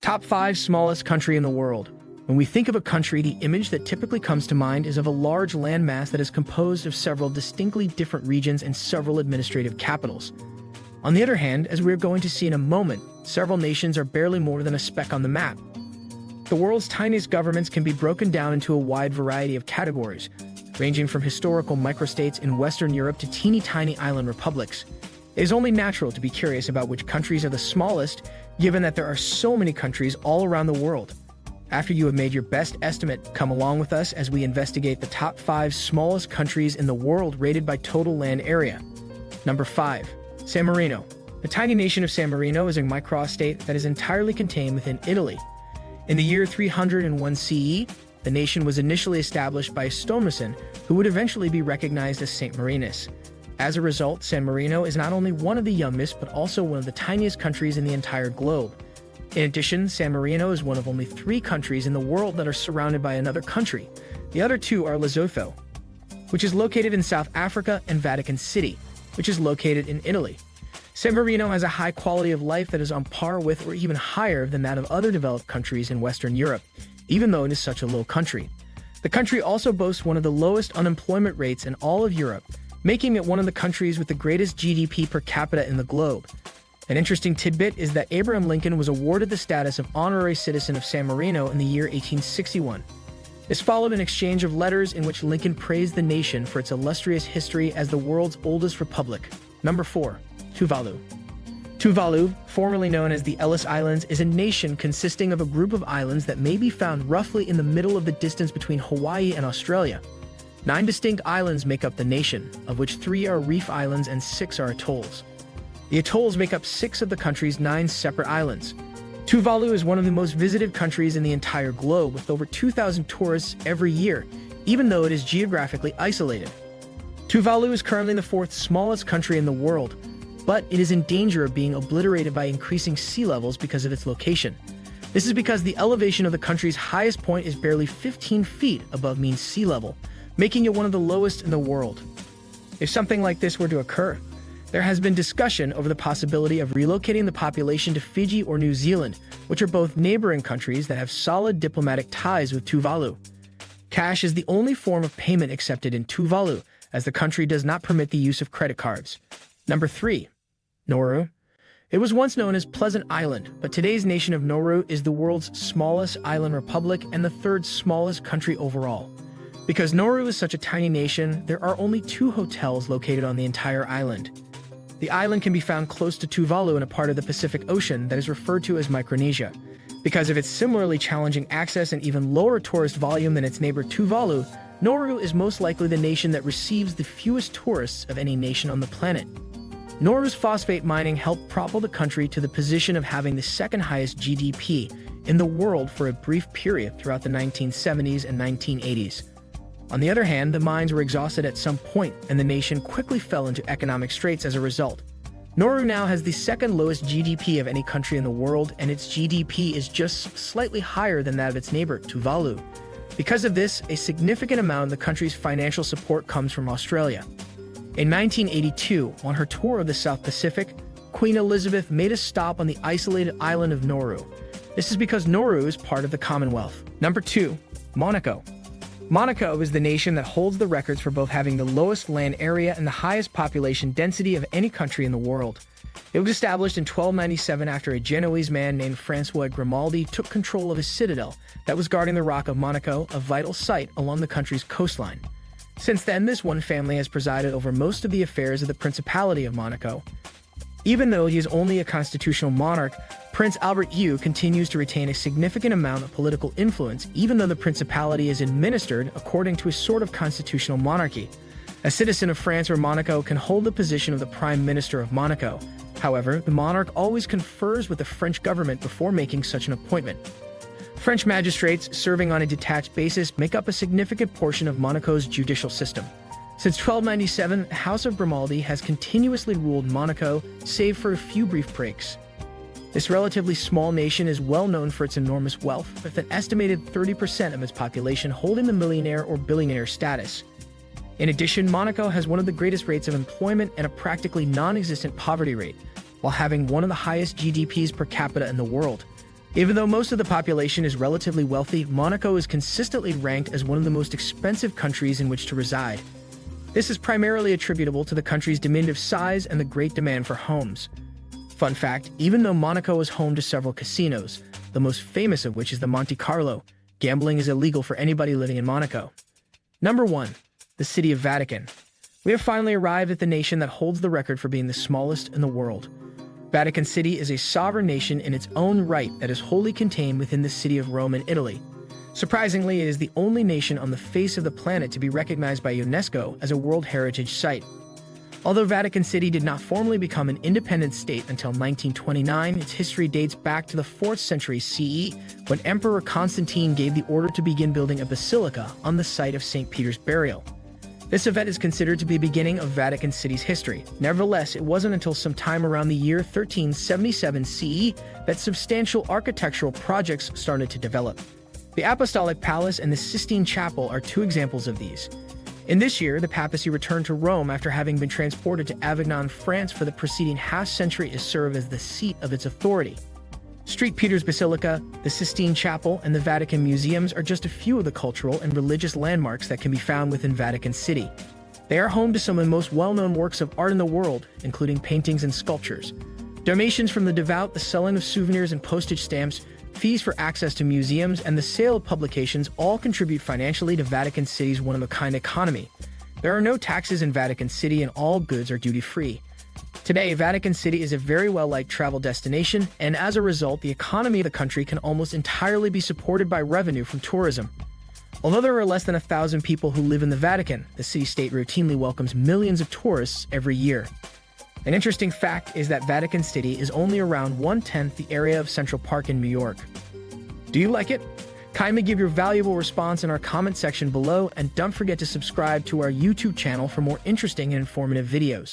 Top 5 smallest country in the world. When we think of a country, the image that typically comes to mind is of a large landmass that is composed of several distinctly different regions and several administrative capitals. On the other hand, as we're going to see in a moment, several nations are barely more than a speck on the map. The world's tiniest governments can be broken down into a wide variety of categories, ranging from historical microstates in Western Europe to teeny-tiny island republics. It is only natural to be curious about which countries are the smallest, given that there are so many countries all around the world. After you have made your best estimate, come along with us as we investigate the top 5 smallest countries in the world rated by total land area. Number 5. San Marino. The tiny nation of San Marino is a microstate that is entirely contained within Italy. In the year 301 CE, the nation was initially established by a stonemason who would eventually be recognized as Saint Marinus. As a result, San Marino is not only one of the youngest, but also one of the tiniest countries in the entire globe. In addition, San Marino is one of only 3 countries in the world that are surrounded by another country. The other 2 are Lesotho, which is located in South Africa, and Vatican City, which is located in Italy. San Marino has a high quality of life that is on par with or even higher than that of other developed countries in Western Europe, even though it is such a low country. The country also boasts one of the lowest unemployment rates in all of Europe, making it one of the countries with the greatest GDP per capita in the globe. An interesting tidbit is that Abraham Lincoln was awarded the status of honorary citizen of San Marino in the year 1861. This followed an exchange of letters in which Lincoln praised the nation for its illustrious history as the world's oldest republic. Number 4. Tuvalu. Tuvalu, formerly known as the Ellis Islands, is a nation consisting of a group of islands that may be found roughly in the middle of the distance between Hawaii and Australia. 9 distinct islands make up the nation, of which 3 are reef islands and 6 are atolls. The atolls make up 6 of the country's 9 separate islands. Tuvalu is one of the most visited countries in the entire globe, with over 2,000 tourists every year, even though it is geographically isolated. Tuvalu is currently the 4th smallest country in the world, but it is in danger of being obliterated by increasing sea levels because of its location. This is because the elevation of the country's highest point is barely 15 feet above mean sea level, making it one of the lowest in the world. If something like this were to occur, there has been discussion over the possibility of relocating the population to Fiji or New Zealand, which are both neighboring countries that have solid diplomatic ties with Tuvalu. Cash is the only form of payment accepted in Tuvalu, as the country does not permit the use of credit cards. Number 3. Nauru. It was once known as Pleasant Island, but today's nation of Nauru is the world's smallest island republic and the 3rd smallest country overall. Because Nauru is such a tiny nation, there are only 2 hotels located on the entire island. The island can be found close to Tuvalu in a part of the Pacific Ocean that is referred to as Micronesia. Because of its similarly challenging access and even lower tourist volume than its neighbor Tuvalu, Nauru is most likely the nation that receives the fewest tourists of any nation on the planet. Nauru's phosphate mining helped propel the country to the position of having the 2nd highest GDP in the world for a brief period throughout the 1970s and 1980s. On the other hand, the mines were exhausted at some point, and the nation quickly fell into economic straits as a result. Nauru now has the 2nd lowest GDP of any country in the world, and its GDP is just slightly higher than that of its neighbor, Tuvalu. Because of this, a significant amount of the country's financial support comes from Australia. In 1982, on her tour of the South Pacific, Queen Elizabeth made a stop on the isolated island of Nauru. This is because Nauru is part of the Commonwealth. Number 2. Monaco. Monaco is the nation that holds the records for both having the lowest land area and the highest population density of any country in the world. It was established in 1297 after a Genoese man named Francois Grimaldi took control of a citadel that was guarding the Rock of Monaco, a vital site along the country's coastline. Since then, this one family has presided over most of the affairs of the Principality of Monaco. Even though he is only a constitutional monarch, Prince Albert Hugh continues to retain a significant amount of political influence, even though the principality is administered according to a sort of constitutional monarchy. A citizen of France or Monaco can hold the position of the Prime Minister of Monaco. However, the monarch always confers with the French government before making such an appointment. French magistrates serving on a detached basis make up a significant portion of Monaco's judicial system. Since 1297, the House of Grimaldi has continuously ruled Monaco, save for a few brief breaks. This relatively small nation is well known for its enormous wealth, with an estimated 30% of its population holding the millionaire or billionaire status. In addition, Monaco has one of the greatest rates of employment and a practically non-existent poverty rate, while having one of the highest GDPs per capita in the world. Even though most of the population is relatively wealthy, Monaco is consistently ranked as one of the most expensive countries in which to reside. This is primarily attributable to the country's diminutive size and the great demand for homes. Fun fact, even though Monaco is home to several casinos, the most famous of which is the Monte Carlo, gambling is illegal for anybody living in Monaco. Number 1. The City of Vatican. We have finally arrived at the nation that holds the record for being the smallest in the world. Vatican City is a sovereign nation in its own right that is wholly contained within the city of Rome in Italy. Surprisingly, it is the only nation on the face of the planet to be recognized by UNESCO as a World Heritage Site. Although Vatican City did not formally become an independent state until 1929, its history dates back to the 4th century CE, when Emperor Constantine gave the order to begin building a basilica on the site of St. Peter's burial. This event is considered to be the beginning of Vatican City's history. Nevertheless, it wasn't until sometime around the year 1377 CE that substantial architectural projects started to develop. The Apostolic Palace and the Sistine Chapel are two examples of these. In this year, the papacy returned to Rome after having been transported to Avignon, France for the preceding half-century to serve as the seat of its authority. St. Peter's Basilica, the Sistine Chapel, and the Vatican Museums are just a few of the cultural and religious landmarks that can be found within Vatican City. They are home to some of the most well-known works of art in the world, including paintings and sculptures. Donations from the devout, the selling of souvenirs and postage stamps, fees for access to museums, and the sale of publications all contribute financially to Vatican City's one-of-a-kind economy. There are no taxes in Vatican City and all goods are duty-free. Today, Vatican City is a very well-liked travel destination, and as a result, the economy of the country can almost entirely be supported by revenue from tourism. Although there are less than 1,000 people who live in the Vatican, the city-state routinely welcomes millions of tourists every year. An interesting fact is that Vatican City is only around 1/10 the area of Central Park in New York. Do you like it? Kindly give your valuable response in our comment section below, and don't forget to subscribe to our YouTube channel for more interesting and informative videos.